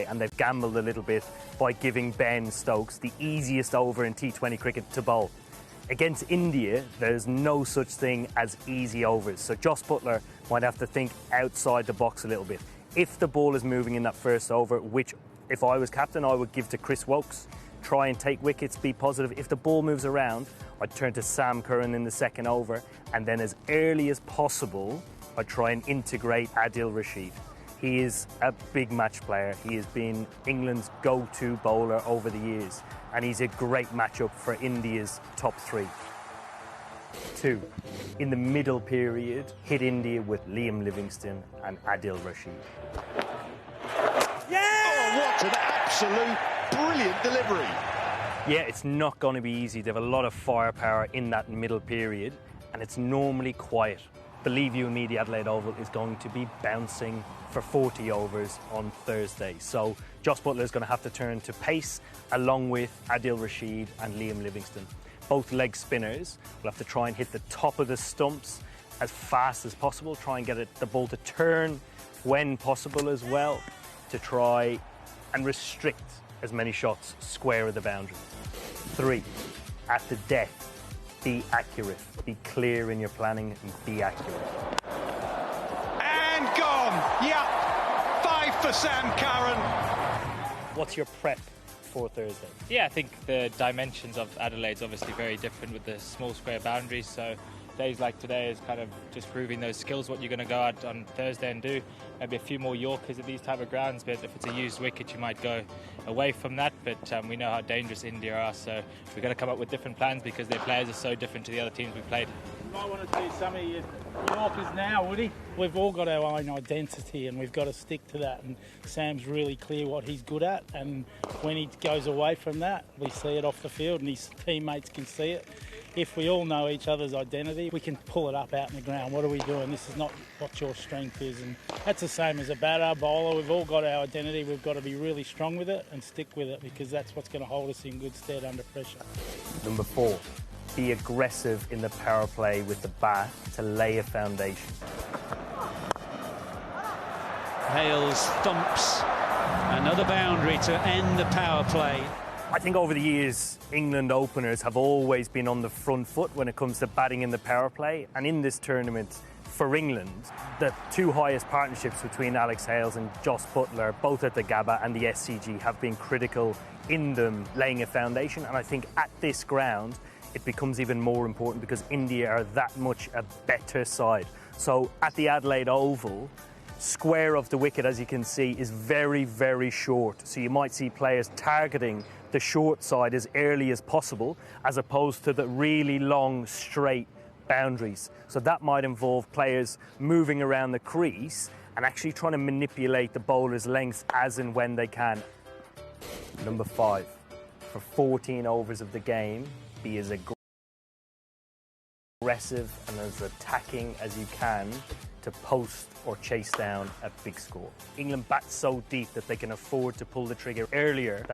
and they've gambled a little bit by giving Ben Stokes the easiest over in T20 cricket to bowl. Against India, there's no such thing as easy overs, so Jos Buttler might have to think outside the box a little bit. If the ball is moving in that first over, which if I was captain I would give to Chris Woakes, try and take wickets, be positive. If the ball moves around, I'd turn to Sam Curran in the second over, and then as early as possible I'd try and integrate Adil Rashid. He is a big match player. He has been England's go-to bowler over the years, and he's a great matchup for India's top three. 2. In the middle period, hit India with Liam Livingstone and Adil Rashid. Yeah! Oh, what an absolute brilliant delivery. Yeah, it's not going to be easy. They have a lot of firepower in that middle period, and it's normally quiet. Believe you me, the Adelaide Oval is going to be bouncing for 40 overs on Thursday. So Jos Buttler is going to have to turn to pace along with Adil Rashid and Liam Livingstone. Both leg spinners will have to try and hit the top of the stumps as fast as possible, try and get the ball to turn when possible as well, to try and restrict as many shots square of the boundary. 3. At the death, be accurate. Be clear in your planning and be accurate. And gone! Yeah, 5 for Sam Curran. What's your prep for Thursday? Yeah, I think the dimensions of Adelaide's obviously very different with the small square boundaries, so days like today is kind of just proving those skills, what you're going to go out on Thursday and do. Maybe a few more Yorkers at these type of grounds, but if it's a used wicket you might go away from that, but we know how dangerous India are, so we've got to come up with different plans because their players are so different to the other teams we've played. You might want to do some of your Yorkers now, would he? We've all got our own identity and we've got to stick to that, and Sam's really clear what he's good at, and when he goes away from that we see it off the field and his teammates can see it. If we all know each other's identity, we can pull it up out in the ground. What are we doing? This is not what your strength is. And that's the same as a batter, bowler. We've all got our identity. We've got to be really strong with it and stick with it, because that's what's going to hold us in good stead under pressure. Number 4, be aggressive in the power play with the bat to lay a foundation. Hales thumps another boundary to end the power play. I think over the years, England openers have always been on the front foot when it comes to batting in the power play. And in this tournament, for England, the 2 highest partnerships between Alex Hales and Jos Buttler, both at the Gabba and the SCG, have been critical in them laying a foundation. And I think at this ground, it becomes even more important because India are that much a better side. So at the Adelaide Oval, square of the wicket, as you can see, is very, very short. So you might see players targeting the short side as early as possible, as opposed to the really long, straight boundaries. So that might involve players moving around the crease and actually trying to manipulate the bowler's length as and when they can. Number 5, for 14 overs of the game, be as aggressive and as attacking as you can to post or chase down a big score. England bats so deep that they can afford to pull the trigger earlier